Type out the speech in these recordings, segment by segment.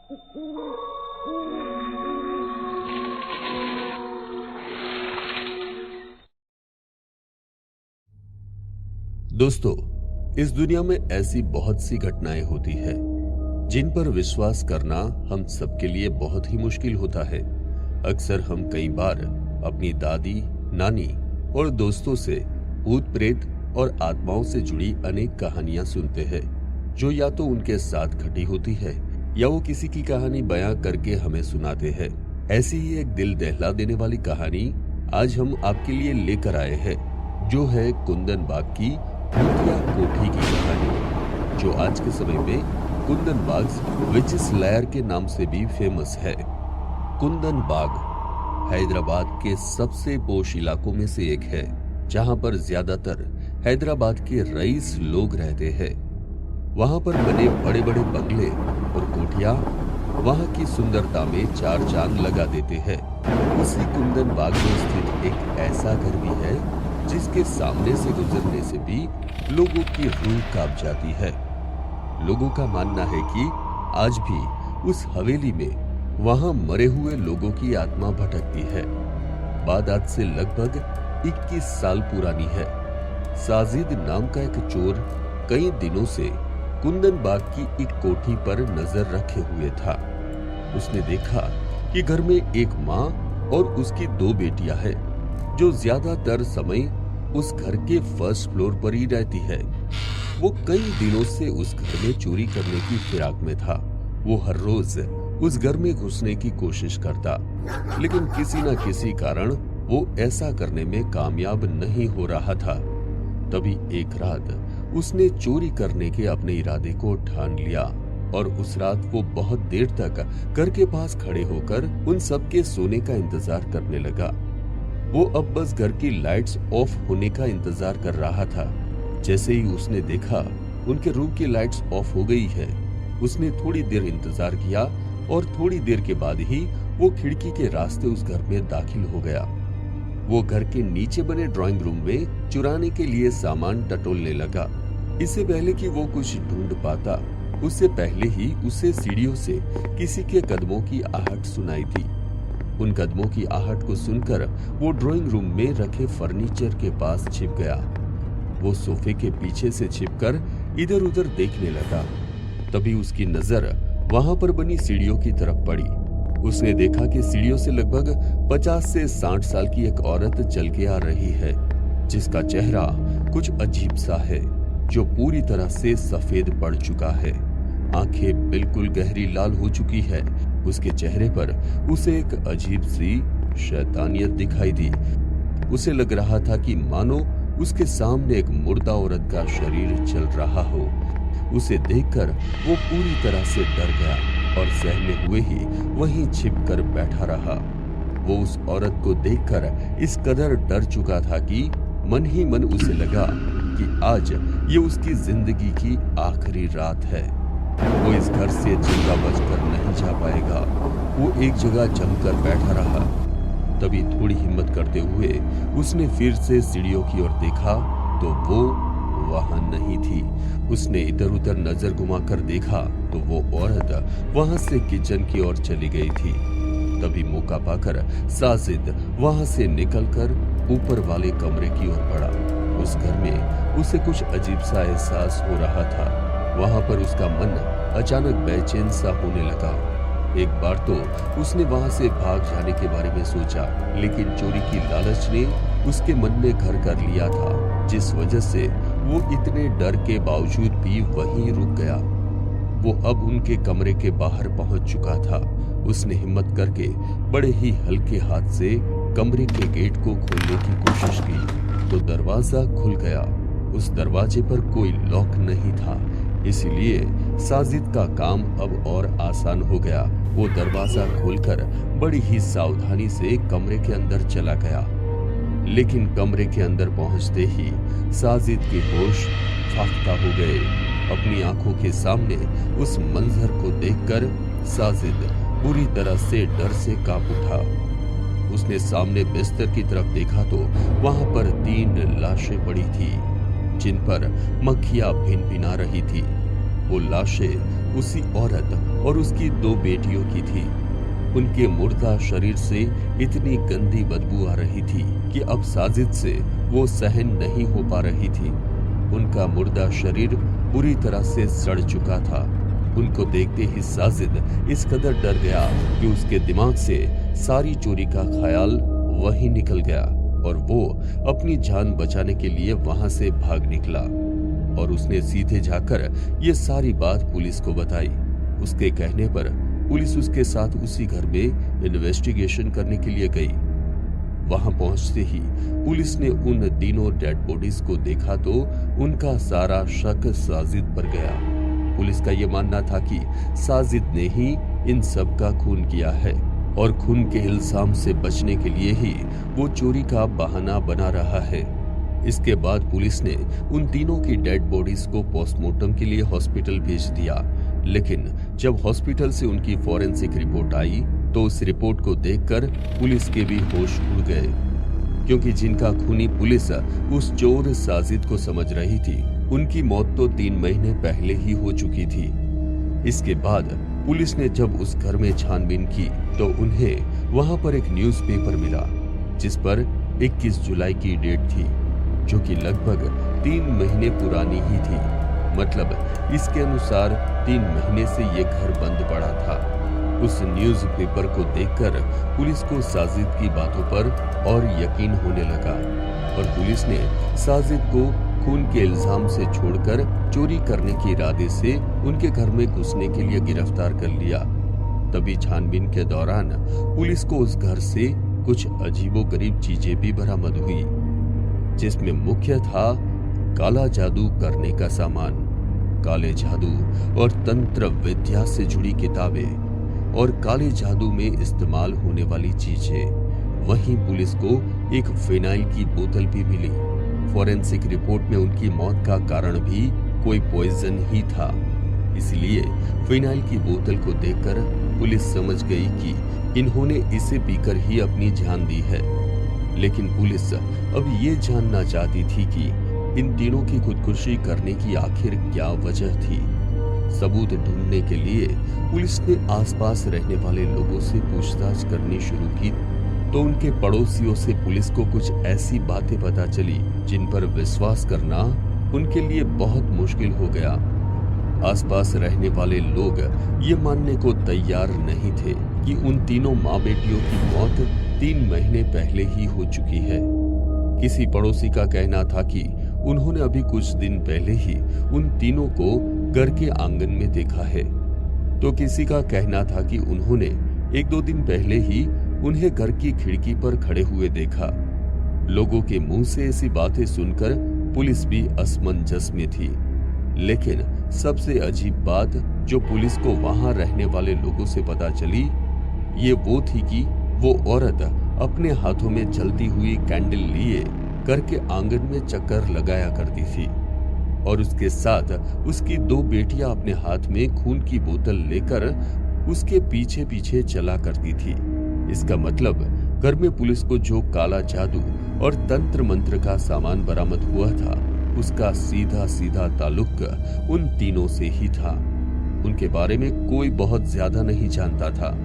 दोस्तों, इस दुनिया में ऐसी बहुत सी घटनाएं होती है जिन पर विश्वास करना हम सबके लिए बहुत ही मुश्किल होता है। अक्सर हम कई बार अपनी दादी, नानी और दोस्तों से भूत प्रेत और आत्माओं से जुड़ी अनेक कहानियां सुनते हैं, जो या तो उनके साथ घटी होती है या वो किसी की कहानी बयां करके हमें सुनाते हैं। ऐसी ही एक दिल दहला देने वाली कहानी आज हम आपके लिए लेकर आए हैं, जो है कुंदन बाग की भूतिया कोठी की कहानी, जो आज के समय में कुंदन बाग विचिस लायर के नाम से भी फेमस है। कुंदन बाग हैदराबाद के सबसे पोश इलाकों में से एक है, जहां पर ज्यादातर हैदराबाद के रईस लोग रहते हैं। वहां पर बने बड़े बड़े बंगले और कोठियां वहां की सुंदरता में चार चांद लगा देते हैं। उसी कुंदन बाग में स्थित एक ऐसा घर भी है जिसके सामने से गुजरने से भी लोगों की रूह कांप जाती है। लोगों का मानना है कि आज भी उस हवेली में वहां मरे हुए लोगों की आत्मा भटकती है। बात आज से लगभग 21 साल पुरानी है। साजिद नाम का एक चोर कई दिनों से कुंदन बाग की एक कोठी पर नजर रखे हुए था। उसने देखा कि घर में एक माँ और उसकी 2 बेटियां हैं, जो ज्यादातर समय उस घर के फर्स्ट फ्लोर पर ही रहती है। वो कई दिनों से उस घर में चोरी करने की फिराक में था। वो हर रोज उस घर में घुसने की कोशिश करता, लेकिन किसी न किसी कारण वो ऐसा करने में कामयाब नहीं हो रहा था। तभी एक रात उसने चोरी करने के अपने इरादे को ठान लिया और उस रात वो बहुत देर तक घर के पास खड़े होकर उन सबके सोने का इंतजार करने लगा। वो अब बस घर की लाइट्स ऑफ होने का इंतजार कर रहा था। जैसे ही उसने देखा उनके रूम की लाइट्स ऑफ हो गई है, उसने थोड़ी देर इंतजार किया और थोड़ी देर के बाद ही वो खिड़की के रास्ते उस घर में दाखिल हो गया। वो घर के नीचे बने ड्राइंग रूम में चुराने के लिए सामान टटोलने लगा। इससे पहले कि वो कुछ ढूंढ पाता, उससे पहले ही उसे सीढ़ियों से किसी के कदमों की आहट सुनाई थी। उन कदमों की आहट को सुनकर वो ड्राइंग रूम में रखे फर्नीचर के पास छिप गया। वो सोफे के पीछे से छिपकर इधर उधर देखने लगा। तभी उसकी नजर वहां पर बनी सीढ़ियों की तरफ पड़ी। उसने देखा कि सीढ़ियों से लगभग 50 से 60 साल की एक औरत चल के आ रही है, जिसका चेहरा कुछ अजीब सा है, जो पूरी तरह से सफेद पड़ चुका है। आंखें बिल्कुल गहरी लाल हो चुकी है। उसके चेहरे पर उसे एक अजीब सी शैतानियत दिखाई दी। उसे लग रहा था कि मानो उसके सामने एक मुर्दा औरत का शरीर चल रहा हो। उसे देखकर वो पूरी तरह से डर गया और सहमे हुए ही वहीं छिपकर बैठा रहा। वो उस औरत को देखकर इस कदर डर चुका था कि मन ही मन उसे लगा कि आज ये उसकी जिंदगी की आखिरी रात है। वो इस घर से जिंदा बचकर नहीं जा पाएगा। वो एक जगह जमकर बैठा रहा। तभी थोड़ी हिम्मत करते हुए उसने फिर से सीढ़ियों की ओर देखा तो वो वहां नहीं थी। उसने इधर उधर नजर घुमाकर देखा तो वो औरत वहां से किचन की ओर चली गई थी। तभी मौका पाकर साजिद वहां से निकलकर ऊपर वाले कमरे की ओर बढ़ा। उस घर में उसे कुछ अजीब सा एहसास हो रहा था। वहां पर उसका मन अचानक बेचैन सा होने लगा। एक बार तो उसने वहां से भाग जाने के बारे में सोचा, लेकिन चोरी की लालच ने उसके मन में घर कर लिया था, जिस वजह से वो इतने डर के बावजूद भी वहीं रुक गया। वो अब उनके कमरे के बाहर पहुंच चुका था। उसने हिम्मत करके बड़े ही हल्के हाथ से कमरे के गेट को खोलने की कोशिश की तो दरवाजा खुल गया। उस दरवाजे पर कोई लॉक नहीं था, इसलिए साजिद का काम अब और आसान हो गया। वो दरवाजा खोलकर बड़ी ही सावधानी से कमरे के अंदर चला गया, लेकिन कमरे के अंदर पहुंचते ही साजिद के होश फाख्ता हो गए। अपनी आंखों के सामने उस मंजर को देखकर साजिद बुरी तरह से डर से कांप उठा। उसने सामने बिस्तर की तरफ देखा तो वहां पर 3 लाशें पड़ी थी, जिन पर मक्खियां भिनभिना रही थी। वो लाशें उसी औरत और उसकी 2 बेटियों की थी। उनके मुर्दा शरीर से इतनी गंदी बदबू आ रही थी कि अब साजिद से वो सहन नहीं हो पा रही थी। उनका मुर्दा शरीर बुरी तरह से सड़ चुका था। उनको देखते ही साजिद इस कदर डर गया कि उसके दिमाग से सारी चोरी का ख्याल वहीं निकल गया और वो अपनी जान बचाने के लिए वहां से भाग निकला और उसने सीधे जाकर ये सारी बात पुलिस को बताई। उसके कहने पर पुलिस उसके साथ उसी घर में इन्वेस्टिगेशन करने के लिए गई। वहां पहुंचते ही पुलिस ने उन तीनों डेड बॉडीज को देखा तो उनका सारा शक साजिद पर गया। पुलिस का यह मानना था कि साजिद ने ही इन सब का खून किया है और खून के इल्जाम से बचने के लिए ही वो चोरी का बहाना बना रहा है। इसके बाद पुलिस ने उन तीनों की डेड बॉडीज को पोस्टमार्टम के लिए हॉस्पिटल भेज दिया, लेकिन जब हॉस्पिटल से उनकी फॉरेंसिक रिपोर्ट आई तो उस रिपोर्ट को देखकर पुलिस के भी होश उड़ गए, क्योंकि जिनका खूनी पुलिस उस चोर साजिद को समझ रही थी, उनकी मौत तो 3 महीने पहले ही हो चुकी थी। इसके बाद पुलिस ने जब उस घर में छानबीन की तो उन्हें वहां पर एक न्यूज़पेपर मिला जिस पर 21 जुलाई की डेट थी, जो कि लगभग 3 महीने पुरानी ही थी। मतलब इसके अनुसार 3 महीने से ये घर बंद पड़ा था। उस न्यूज़पेपर को देखकर पुलिस को साजिद की बातों पर और यकीन होने लगा और पुलिस ने साजिद को खून के इल्जाम से छोड़कर चोरी करने के इरादे से उनके घर में घुसने के लिए गिरफ्तार कर लिया। तभी छानबीन के दौरान पुलिस को उस घर से कुछ अजीबोगरीब चीजें भी बरामद हुई, जिसमें मुख्य था काला जादू करने का सामान, काले जादू और तंत्र विद्या से जुड़ी किताबें और काले जादू में इस्तेमाल होने वाली चीजें। वहीं पुलिस को एक फिनाइल की बोतल भी मिली। फॉरेंसिक रिपोर्ट में उनकी मौत का कारण भी कोई पॉइजन ही था, इसलिए फिनाइल की बोतल को देखकर पुलिस समझ गई कि इन्होंने इसे पीकर ही अपनी जान दी है। लेकिन पुलिस अब ये जानना चाहती थी कि इन तीनों की खुदकुशी करने की आखिर क्या वजह थी। सबूत ढूंढने के लिए पुलिस ने आसपास रहने वाले लोगों से पूछताछ करनी शुरू की तो उनके पड़ोसियों से पुलिस को कुछ ऐसी बातें पता चली जिन पर विश्वास करना उनके लिए बहुत मुश्किल हो गया। आसपास रहने वाले लोग ये मानने को तैयार नहीं थे कि उन तीनों माँ बेटियों की मौत 3 महीने पहले ही हो चुकी है। किसी पड़ोसी का कहना था कि उन्होंने अभी कुछ दिन पहले ही उन तीनों को घर के आंगन में देखा है, तो किसी का कहना था कि उन्होंने 1-2 दिन पहले ही उन्हें घर की खिड़की पर खड़े हुए देखा। लोगों के मुंह से ऐसी बातें सुनकर पुलिस भी असमंजस में थी, लेकिन सबसे अजीब बात जो पुलिस को वहां रहने वाले लोगों से पता चली, ये वो थी कि वो औरत अपने हाथों में जलती हुई कैंडल लिए घर के आंगन में चक्कर लगाया करती थी और उसके साथ उसकी 2 बेटियां अपने हाथ में खून की बोतल लेकर उसके पीछे पीछे चला करती थी। इसका मतलब घर में पुलिस को जो काला जादू और तंत्र मंत्र का सामान बरामद हुआ था, उसका सीधा सीधा ताल्लुक उन तीनों से ही था। उनके बारे में कोई बहुत ज्यादा नहीं जानता था,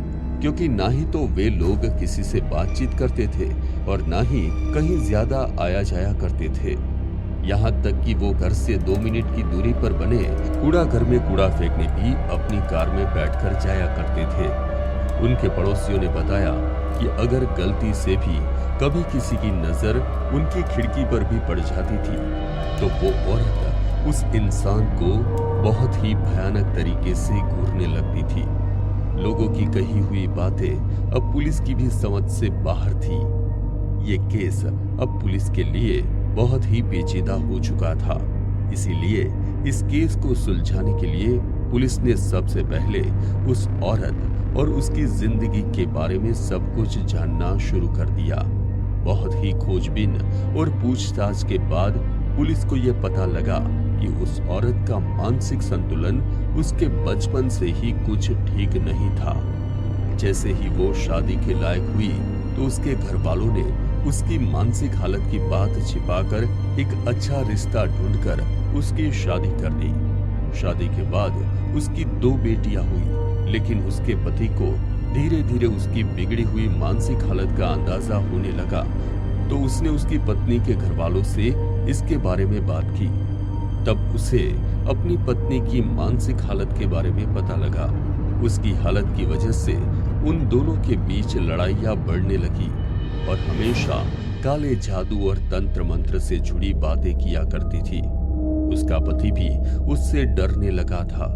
क्योंकि ना ही तो वे लोग किसी से बातचीत करते थे और ना ही कहीं ज्यादा आया जाया करते थे। यहाँ तक कि वो घर से 2 मिनट की दूरी पर बने कूड़ा घर में कूड़ा फेंकने भी अपनी कार में बैठकर जाया करते थे। उनके पड़ोसियों ने बताया कि अगर गलती से भी कभी किसी की नजर उनकी खिड़की पर भी पड़ जाती थी तो वो औरत उस इंसान को बहुत ही भयानक तरीके से घूरने लगती थी। लोगों की कही हुई बातें अब पुलिस की भी समझ से बाहर थी। ये केस अब पुलिस के लिए बहुत ही पेचीदा हो चुका था, इसीलिए इस केस को सुलझाने के लिए पुलिस ने सबसे पहले उस औरत और उसकी जिंदगी के बारे में सब कुछ जानना शुरू कर दिया। बहुत ही खोजबीन और पूछताछ के बाद पुलिस को यह पता लगा कि उस औरत का मानसिक संतुलन उसके बचपन से ही कुछ ठीक नहीं था। जैसे ही वो शादी के लायक हुई तो उसके घर वालों ने उसकी मानसिक हालत की बात छिपाकर एक अच्छा रिश्ता ढूंढकर उसकी शादी कर दी। शादी के बाद उसकी 2 बेटियां हुई, लेकिन उसके पति को धीरे धीरे उसकी बिगड़ी हुई मानसिक हालत का अंदाजा होने लगा, तो उसने उसकी पत्नी के घर वालों से इसके बारे में बात की। तब उसे अपनी पत्नी की मानसिक हालत के बारे में पता लगा। उसकी हालत की वजह से उन दोनों के बीच लड़ाइयां बढ़ने लगी और हमेशा काले जादू और तंत्र मंत्र से जुड़ी बातें किया करती थी। उसका पति भी उससे डरने लगा था।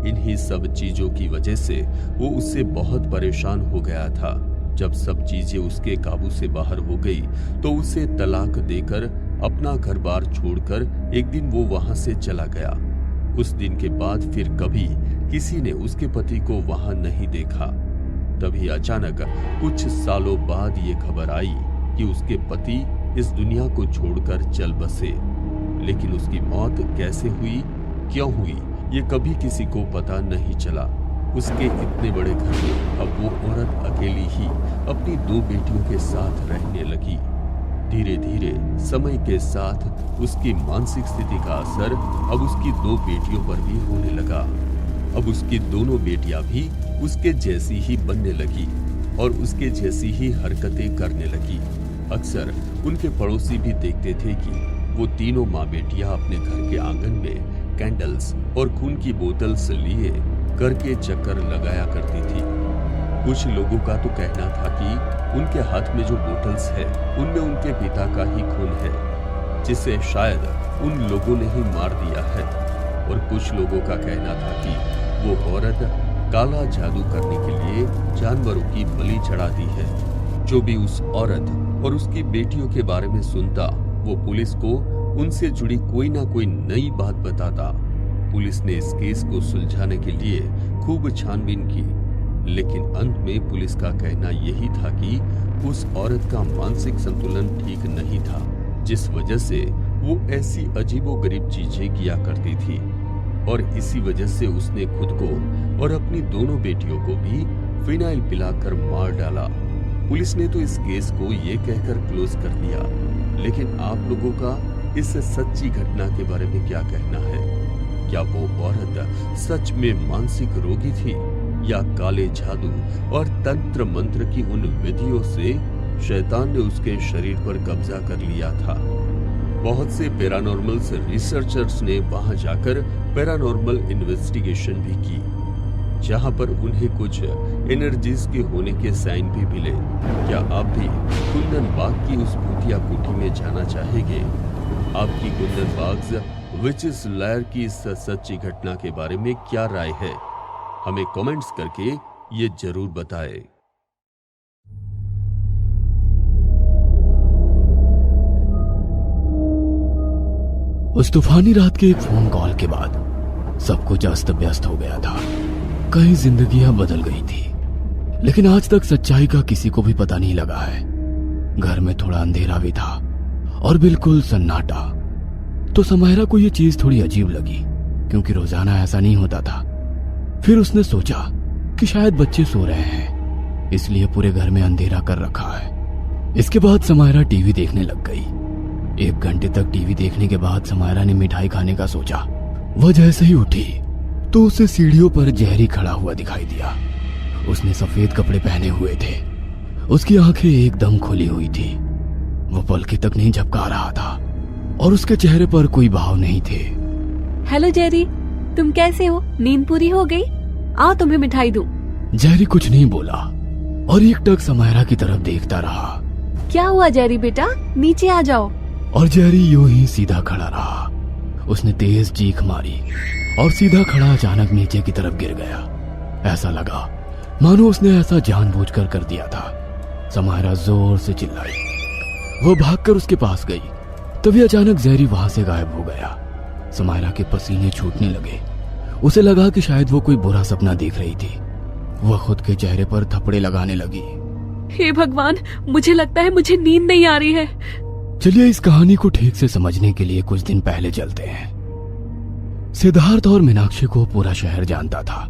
इन्हीं सब चीजों की वजह से वो उससे बहुत परेशान हो गया था। जब सब चीजें उसके काबू से बाहर हो गई तो उसे तलाक देकर अपना घर बार छोड़कर एक दिन वो वहां से चला गया। उस दिन के बाद फिर कभी किसी ने उसके पति को वहां नहीं देखा। तभी अचानक कुछ सालों बाद ये खबर आई कि उसके पति इस दुनिया को छोड़कर चल बसे। लेकिन उसकी मौत कैसे हुई, क्यों हुई, ये कभी किसी को पता नहीं चला। उसके इतने बड़े घर में अब वो औरत अकेली ही अपनी 2 बेटियों के साथ रहने लगी। धीरे धीरे समय के साथ उसकी मानसिक स्थिति का असर अब उसकी 2 बेटियों पर भी होने लगा। अब उसकी दोनों बेटियां भी उसके जैसी ही बनने लगी और उसके जैसी ही हरकतें करने लगी। अक्सर उनके पड़ोसी भी देखते थे कि वो तीनों माँ बेटियां अपने घर के आंगन में कैंडल्स और खून की बोतल्स लिए करके चक्कर लगाया करती थी। कुछ लोगों का तो कहना था कि उनके हाथ में जो बोतल्स है उनमें उनके पिता का ही खून है, जिसे शायद उन लोगों ने ही मार दिया है। और कुछ लोगों का कहना था कि वो औरत काला जादू करने के लिए जानवरों की बलि चढ़ाती है। जो भी उस औरत और उसकी बेटियों के बारे में सुनता वो पुलिस को उनसे जुड़ी कोई ना कोई नई बात बताता। पुलिस ने इस केस को सुलझाने के लिए खूब छानबीन की, लेकिन अंत में पुलिस का कहना यही था कि उस औरत का मानसिक संतुलन ठीक नहीं था, जिस वजह से वो ऐसी अजीबोगरीब चीजें किया करती थी। और इसी वजह से उसने खुद को और अपनी दोनों बेटियों को भी फिनाइल पिलाकर मार डाला। पुलिस ने तो इस केस को ये कहकर क्लोज कर दिया, लेकिन आप लोगों का इस सच्ची घटना के बारे में क्या कहना है? क्या वो औरत सच में मानसिक रोगी थी या काले जादू और तंत्र मंत्र की उन विधियों से शैतान ने उसके शरीर पर कब्जा कर लिया था? बहुत से पैरानॉर्मल रिसर्चर्स ने वहां जाकर पैरानॉर्मल इन्वेस्टिगेशन भी की, जहां पर उन्हें कुछ एनर्जीज के होने के साइन भी मिले। क्या आप भी कुंदन बाग की उस भूतिया कोठी में जाना चाहेंगे? आपकी कुंदन बाग्स विचेस लायर की इस सच्ची घटना के बारे में क्या राय है? हमें कमेंट्स करके ये जरूर बताएं। उस तूफानी रात के एक फोन कॉल के बाद सब कुछ अस्त व्यस्त हो गया था। कई जिंदगियां बदल गई थी, लेकिन आज तक सच्चाई का किसी को भी पता नहीं लगा है। घर में थोड़ा अंधेरा भी था और बिल्कुल सन्नाटा। तो समायरा को ये चीज थोड़ी अजीब लगी, क्योंकि रोजाना ऐसा नहीं होता था। फिर उसने सोचा कि शायद बच्चे सो रहे हैं, इसलिए पूरे घर में अंधेरा कर रखा है। इसके बाद समायरा टीवी देखने लग गई। 1 घंटे तक टीवी देखने के बाद समायरा ने मिठाई खाने का सोचा। वह जैसे ही उठी तो उसे सीढ़ियों पर जहरी खड़ा हुआ दिखाई दिया। उसने सफेद कपड़े पहने हुए थे। उसकी आंखें एकदम खुली हुई थी। वो पलके तक नहीं झपका रहा था और उसके चेहरे पर कोई भाव नहीं थे। हेलो जेरी, तुम कैसे हो? नींद पूरी हो गई? आओ तुम्हें मिठाई दूं। जेरी कुछ नहीं बोला और एकटक समायरा की तरफ देखता रहा। क्या हुआ जेरी बेटा, नीचे आ जाओ। और जेरी यूं ही सीधा खड़ा रहा। उसने तेज चीख मारी और सीधा खड़ा अचानक नीचे की तरफ गिर गया। ऐसा लगा मानो उसने ऐसा जानबूझकर कर दिया था। समायरा जोर से चिल्लाई। वो भागकर उसके पास गई, तभी अचानक जेरी वहां से गायब हो गया। समायरा के पसीने छूटने लगे। उसे लगा कि शायद वो कोई बुरा सपना देख रही थी। वह खुद के चेहरे पर थप्पड़े लगाने लगी। हे भगवान, मुझे लगता है मुझे नींद नहीं आ रही है। चलिए इस कहानी को ठीक से समझने के लिए कुछ दिन पहले चलते हैं। सिद्धार्थ और मीनाक्षी को पूरा शहर जानता था,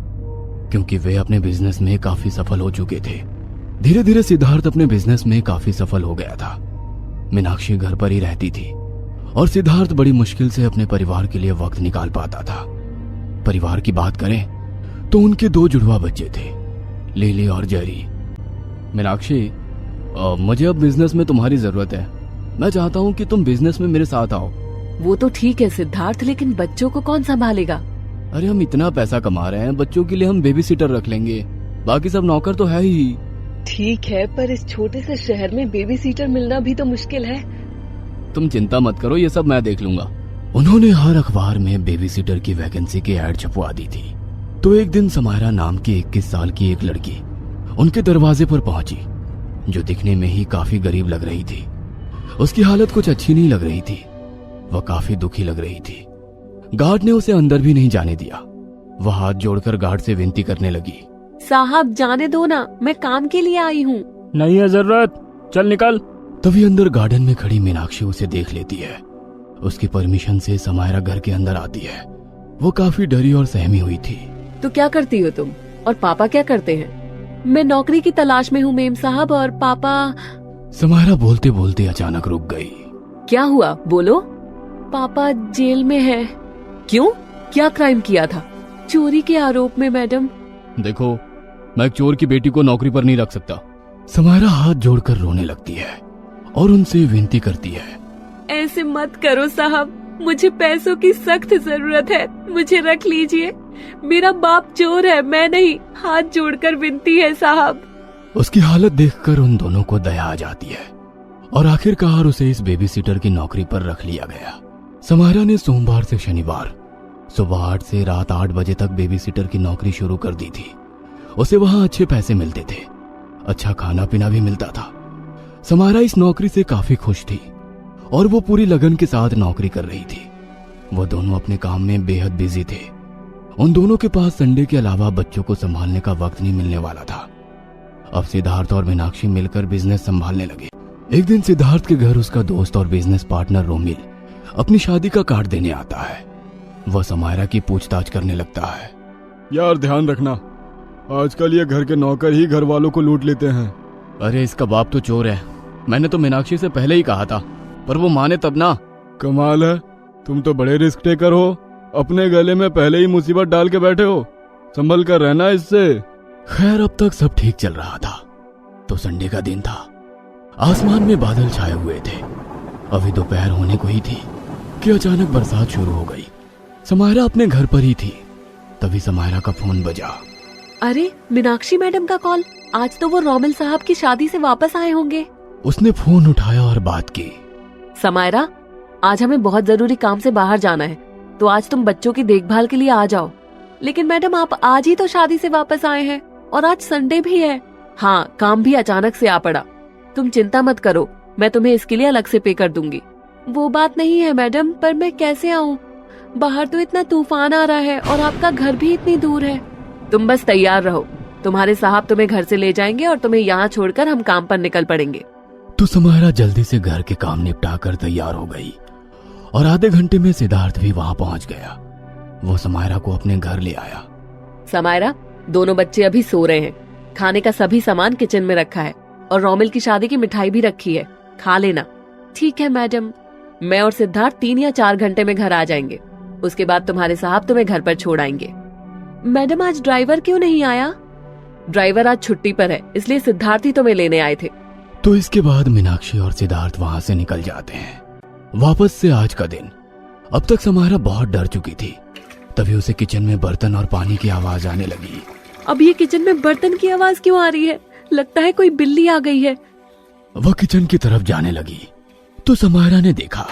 क्योंकि वे अपने बिजनेस में काफी सफल हो चुके थे। धीरे धीरे सिद्धार्थ अपने बिजनेस में काफी सफल हो गया था। मीनाक्षी घर पर ही रहती थी और सिद्धार्थ बड़ी मुश्किल से अपने परिवार के लिए वक्त निकाल पाता था। परिवार की बात करें तो उनके 2 जुड़वा बच्चे थे, लिली और जेरी। मीनाक्षी, मुझे अब बिजनेस में तुम्हारी जरूरत है। मैं चाहता हूँ कि तुम बिजनेस में मेरे साथ आओ। वो तो ठीक है सिद्धार्थ, लेकिन बच्चों को कौन संभालेगा? अरे हम इतना पैसा कमा रहे हैं, बच्चों के लिए हम बेबी सीटर रख लेंगे, बाकी सब नौकर तो है ही। ठीक है, पर इस छोटे से शहर में बेबी सीटर मिलना भी तो मुश्किल है। तुम चिंता मत करो, ये सब मैं देख लूंगा। उन्होंने हर अखबार में बेबी सीटर की वैकेंसी की ऐड छपवा दी थी। तो एक दिन समायरा नाम की 21 साल की एक लड़की उनके दरवाजे पर पहुंची, जो दिखने में ही काफी गरीब लग रही थी। उसकी हालत कुछ अच्छी नहीं लग रही थी, वह काफी दुखी लग रही थी। गार्ड ने उसे अंदर भी नहीं जाने दिया। वह हाथ जोड़कर गार्ड से विनती करने लगी, साहब जाने दो ना, मैं काम के लिए आई हूँ। नहीं है जरूरत, चल निकल। तभी अंदर गार्डन में खड़ी मीनाक्षी उसे देख लेती है। उसकी परमिशन से समायरा घर के अंदर आती है। वो काफी डरी और सहमी हुई थी। तो क्या करती हो तुम, और पापा क्या करते हैं? मैं नौकरी की तलाश में हूँ मेम साहब, और पापा। समायरा बोलते बोलते अचानक रुक गई। क्या हुआ, बोलो। पापा जेल में है। क्यों, क्या क्राइम किया था? चोरी के आरोप में मैडम। देखो, मैं एक चोर की बेटी को नौकरी पर नहीं रख सकता। समायरा हाथ जोड़कर रोने लगती है और उनसे विनती करती है, ऐसे मत करो साहब, मुझे पैसों की सख्त जरूरत है, मुझे रख लीजिए। मेरा बाप चोर है, मैं नहीं। हाथ जोड़कर विनती है साहब। उसकी हालत देखकर उन दोनों को दया आ जाती है और आखिरकार उसे इस बेबी सीटर की नौकरी पर रख लिया गया। समायरा ने सोमवार से शनिवार सुबह 8 से रात 8 बजे तक बेबी सीटर की नौकरी शुरू कर दी थी। उसे वहां अच्छे पैसे मिलते थे, अच्छा खाना पीना भी मिलता था। समायरा इस नौकरी से काफी खुश थी और वो पूरी लगन के साथ नौकरी कर रही थी। वो दोनों अपने काम में बेहद बिजी थे। उन दोनों के पास संडे के अलावा बच्चों को संभालने का वक्त नहीं मिलने वाला था। अब सिद्धार्थ और मीनाक्षी मिलकर बिजनेस संभालने लगे। एक दिन सिद्धार्थ के घर उसका दोस्त और बिजनेस पार्टनर रोमिल अपनी शादी का कार्ड देने आता है। वह समायरा की पूछताछ करने लगता है, यार ध्यान रखना, आजकल ये घर के नौकर ही घर वालों को लूट लेते हैं। अरे इसका बाप तो चोर है, मैंने तो मीनाक्षी से पहले ही कहा था, पर वो माने तब ना। कमाल है, तुम तो बड़े रिस्क टेकर हो, अपने गले में पहले ही मुसीबत डाल के बैठे हो। संभल कर रहना इससे। खैर अब तक सब ठीक चल रहा था। तो संडे का दिन था, आसमान में बादल छाए हुए थे। अभी दोपहर होने को ही थी कि अचानक बरसात शुरू हो गई। समायरा अपने घर पर ही थी, तभी समायरा का फोन बजा। अरे मीनाक्षी मैडम का कॉल। आज तो वो रोमिल साहब की शादी से वापस आए होंगे। उसने फोन उठाया और बात की। समायरा, आज हमें बहुत जरूरी काम से बाहर जाना है, तो आज तुम बच्चों की देखभाल के लिए आ जाओ। लेकिन मैडम आप आज ही तो शादी से वापस आए हैं और आज संडे भी है। हाँ, काम भी अचानक से आ पड़ा। तुम चिंता मत करो, मैं तुम्हें इसके लिए अलग से पे कर दूंगी। वो बात नहीं है मैडम, पर मैं कैसे आऊँ? बाहर तो इतना तूफान आ रहा है और आपका घर भी इतनी दूर है। तुम बस तैयार रहो, तुम्हारे साहब तुम्हें घर से ले जाएंगे और तुम्हें यहाँ छोड़कर हम काम पर निकल पड़ेंगे। तो समायरा जल्दी से घर के काम निपटा कर तैयार हो गई और आधे घंटे में सिद्धार्थ भी वहां पहुंच गया। वो समायरा को अपने घर ले आया। समायरा, दोनों बच्चे अभी सो रहे हैं। खाने का सभी सामान किचन में रखा है और रोमिल की शादी की मिठाई भी रखी है, खा लेना। ठीक है मैडम। मैं और सिद्धार्थ 3 या 4 घंटे में घर आ जाएंगे। उसके बाद तुम्हारे साहब तुम्हें घर पर छोड़ आएंगे। मैडम आज ड्राइवर क्यों नहीं आया? ड्राइवर आज छुट्टी पर है, इसलिए सिद्धार्थ ही तुम्हें लेने आए थे। तो इसके बाद मीनाक्षी और सिद्धार्थ वहां से निकल जाते हैं। वापस से आज का दिन। अब तक समायरा बहुत डर चुकी थी। तभी उसे किचन में बर्तन और पानी की आवाज आने लगी। अब ये किचन में बर्तन की आवाज क्यों आ रही है? लगता है कोई बिल्ली आ गई है। वह किचन की तरफ जाने लगी तो समायरा ने देखा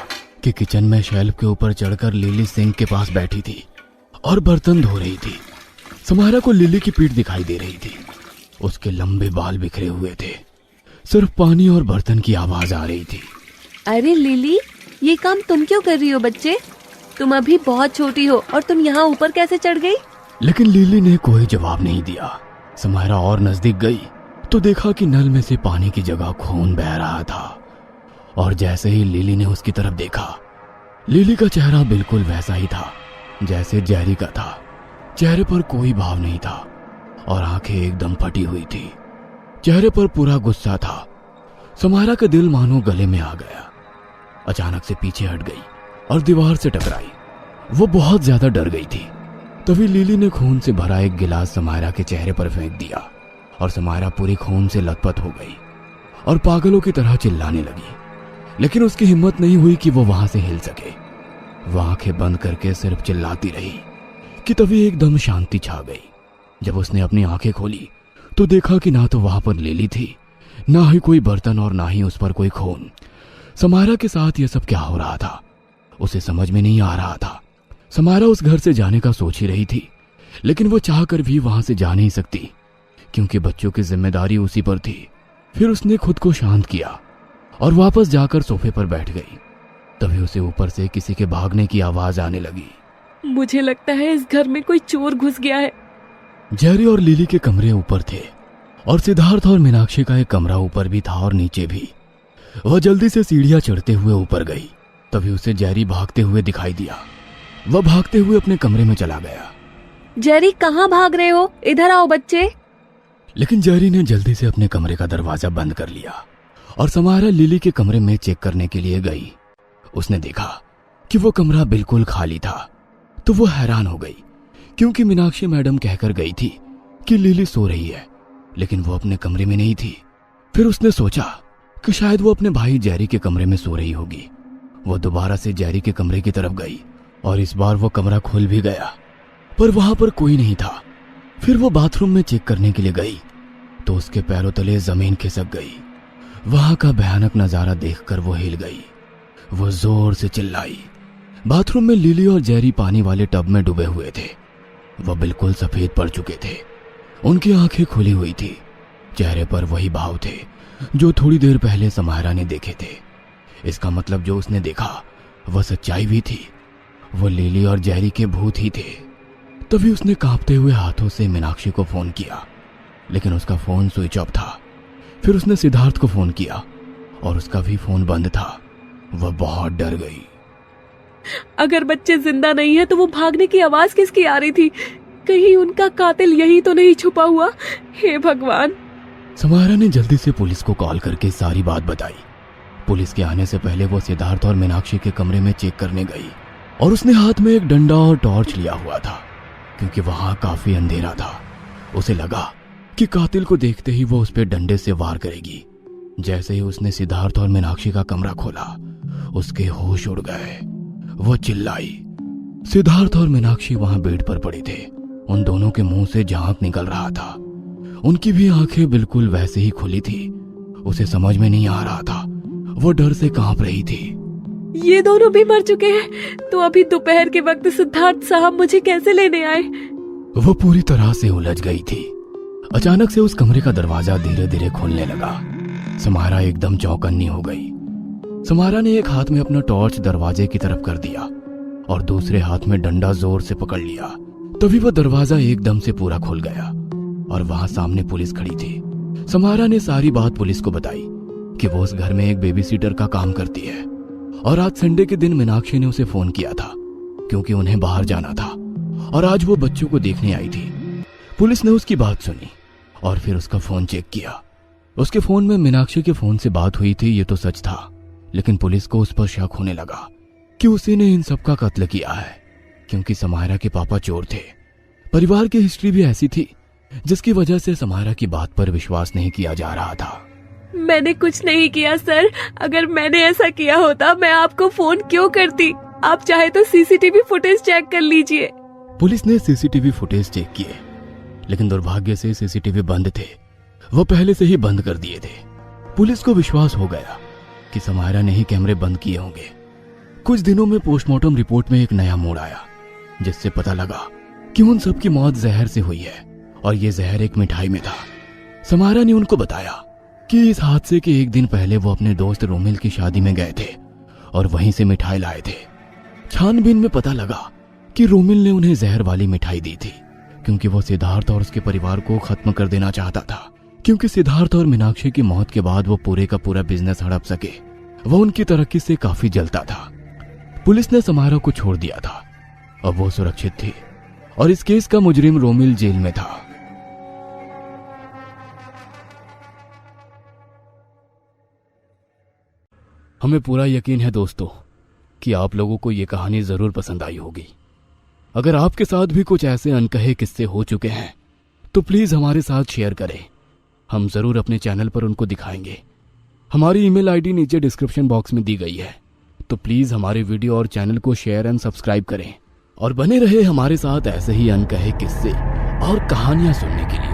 कि किचन में शेल्फ के ऊपर चढ़कर लिली सिंक के पास बैठी थी और बर्तन धो रही थी। समायरा को लिली की पीठ दिखाई दे रही थी। उसके लंबे बाल बिखरे हुए थे। सिर्फ पानी और बर्तन की आवाज आ रही थी। अरे लिली, ये काम तुम क्यों कर रही हो बच्चे? तुम अभी बहुत छोटी हो और तुम यहाँ ऊपर कैसे चढ़ गई? लेकिन लिली ने कोई जवाब नहीं दिया। समायरा और नजदीक गई तो देखा कि नल में से पानी की जगह खून बह रहा था। और जैसे ही लिली ने उसकी तरफ देखा, लिली का चेहरा बिल्कुल वैसा ही था जैसे जेरी का था। चेहरे पर कोई भाव नहीं था और आंखें एकदम फटी हुई थी। चेहरे पर पूरा गुस्सा था। समायरा का दिल मानो गले में आ गया। अचानक से पीछे हट गई और दीवार से टकराई। वो बहुत ज्यादा डर गई थी। तभी लिली ने खून से भरा एक गिलास समायरा के चेहरे पर फेंक दिया और समायरा पूरी खून से लथपथ हो गई और पागलों की तरह चिल्लाने लगी। लेकिन उसकी हिम्मत नहीं हुई कि वो वहां से हिल सके। वह आंखें बंद करके सिर्फ चिल्लाती रही कि तभी एकदम शांति छा गई। जब उसने अपनी आंखें खोली तो देखा कि ना तो वहां पर लिली थी, ना ही कोई बर्तन और ना ही उस पर कोई खून। समायरा के साथ यह सब क्या हो रहा था उसे समझ में नहीं आ रहा था। समायरा उस घर से जाने का सोच ही रही थी, लेकिन वो चाहकर भी वहां से जा नहीं सकती क्योंकि बच्चों की जिम्मेदारी उसी पर थी। फिर उसने खुद को शांत किया और वापस जाकर सोफे पर बैठ गई। तभी उसे ऊपर से किसी के भागने की आवाज आने लगी। मुझे लगता है इस घर में कोई चोर घुस गया है। जेरी और लिली के कमरे ऊपर थे और सिद्धार्थ और मीनाक्षी का एक कमरा ऊपर भी था और नीचे भी। वह जल्दी से सीढ़ियां चढ़ते हुए ऊपर गई। तभी उसे जेरी भागते हुए दिखाई दिया। वह भागते हुए अपने कमरे में चला गया। जेरी कहाँ भाग रहे हो? इधर आओ बच्चे। लेकिन जेरी ने जल्दी से अपने कमरे का दरवाजा बंद कर लिया और समायरा लिली के कमरे में चेक करने के लिए गई। उसने देखा कि वो कमरा बिल्कुल खाली था तो वो हैरान हो गई क्योंकि मीनाक्षी मैडम कहकर गई थी कि लिली सो रही है, लेकिन वो अपने कमरे में नहीं थी। फिर उसने सोचा कि शायद वो अपने भाई जेरी के कमरे में सो रही होगी। वो दोबारा से जेरी के कमरे की तरफ गई और इस बार वो कमरा खुल भी गया, पर वहां पर कोई नहीं था। फिर वो बाथरूम में चेक करने के लिए गई तो उसके पैरों तले जमीन खिसक गई। वहां का भयानक नजारा देखकर वो हिल गई। वो जोर से चिल्लाई। बाथरूम में लिली और जेरी पानी वाले टब में डूबे हुए थे। वह बिल्कुल सफेद पड़ चुके थे। उनकी आंखें खुली हुई थी। चेहरे पर वही भाव थे जो थोड़ी देर पहले समायरा ने देखे थे। इसका मतलब जो उसने देखा वह सच्चाई भी थी। वो लिली और जेरी के भूत ही थे। तभी उसने कांपते हुए हाथों से मीनाक्षी को फोन किया, लेकिन उसका फोन स्विच ऑफ था। फिर उसने सिद्धार्थ को फोन किया और उसका भी फोन बंद था। वह बहुत डर गई। अगर बच्चे जिंदा नहीं है तो वो भागने की आवाज किसकी आ रही थी? कहीं उनका कातिल यही तो नहीं छुपा हुआ? हे भगवान। समायरा ने जल्दी से पुलिस को कॉल करके सारी बात बताई। पुलिस के आने से पहले वो सिद्धार्थ और मीनाक्षी के कमरे में चेक करने गई और उसने हाथ में एक डंडा और टॉर्च लिया हुआ था क्योंकि वहां काफी अंधेरा था। उसे लगा कि कातिल को देखते ही वो उस पर डंडे से वार करेगी। जैसे ही उसने सिद्धार्थ और मीनाक्षी का कमरा खोला उसके होश उड़ गए। वो चिल्लाई। सिद्धार्थ और मीनाक्षी वहां बेड पर पड़े थे। उन दोनों के मुंह से झांक निकल रहा था। उनकी भी आंखें बिल्कुल वैसे ही खुली थी। उसे समझ में नहीं आ रहा था। वो डर से कांप रही थी। ये दोनों भी मर चुके हैं तो अभी दोपहर के वक्त सिद्धार्थ साहब मुझे कैसे लेने आए? वो पूरी तरह से उलझ गई थी। अचानक से उस कमरे का दरवाजा धीरे धीरे खुलने लगा। समायरा एकदम चौकन्नी हो गई। समायरा ने एक हाथ में अपना टॉर्च दरवाजे की तरफ कर दिया और दूसरे हाथ में डंडा जोर से पकड़ लिया। तभी वो दरवाजा एकदम से पूरा खुल गया और वहां सामने पुलिस खड़ी थी। समायरा ने सारी बात पुलिस को बताई कि वो उस घर में एक बेबी सीटर का काम करती है और आज संडे के दिन मीनाक्षी ने उसे फोन किया था क्योंकि उन्हें बाहर जाना था और आज वो बच्चों को देखने आई थी। पुलिस ने उसकी बात सुनी और फिर उसका फोन चेक किया। उसके फोन में मीनाक्षी के फोन से बात हुई थी, ये तो सच था, लेकिन पुलिस को उस पर शक होने लगा कि उसी ने इन सब का कत्ल किया है क्योंकि समायरा के पापा चोर थे। परिवार की हिस्ट्री भी ऐसी थी जिसकी वजह से समायरा की बात पर विश्वास नहीं किया जा रहा था। मैंने कुछ नहीं किया सर। अगर मैंने ऐसा किया होता मैं आपको फोन क्यों करती? आप चाहे तो सीसीटीवी फुटेज चेक कर लीजिए। पुलिस ने सीसीटीवी फुटेज चेक किए, लेकिन दुर्भाग्य से सीसीटीवी बंद थे। वो पहले से ही बंद कर दिए थे। पुलिस को विश्वास हो गया कि समायरा ने ही कैमरे बंद किए होंगे। कुछ दिनों में पोस्टमार्टम रिपोर्ट में एक नया मोड़ आया जिससे पता लगा कि उन सब की मौत जहर से हुई है और ये जहर एक मिठाई में था। समायरा ने उनको बताया कि इस हादसे के एक दिन पहले वो अपने दोस्त रोमिल की शादी में गए थे और वहीं से मिठाई लाए थे। छानबीन में पता लगा कि रोमिल ने उन्हें जहर वाली मिठाई दी थी क्योंकि वो सिद्धार्थ और उसके परिवार को खत्म कर देना चाहता था, क्योंकि सिद्धार्थ और मीनाक्षी की मौत के बाद वो पूरे का पूरा बिजनेस हड़प सके। वो उनकी तरक्की से काफी जलता था। पुलिस ने समायरा को छोड़ दिया था। अब वो सुरक्षित थी और इस केस का मुजरिम रोमिल जेल में था। हमें पूरा यकीन है दोस्तों कि आप लोगों को ये कहानी जरूर पसंद आई होगी। अगर आपके साथ भी कुछ ऐसे अनकहे किस्से हो चुके हैं तो प्लीज हमारे साथ शेयर करें। हम जरूर अपने चैनल पर उनको दिखाएंगे। हमारी ईमेल आईडी नीचे डिस्क्रिप्शन बॉक्स में दी गई है, तो प्लीज हमारे वीडियो और चैनल को शेयर एंड सब्सक्राइब करें और बने रहे हमारे साथ ऐसे ही अनकहे किस्से और कहानियां सुनने के लिए।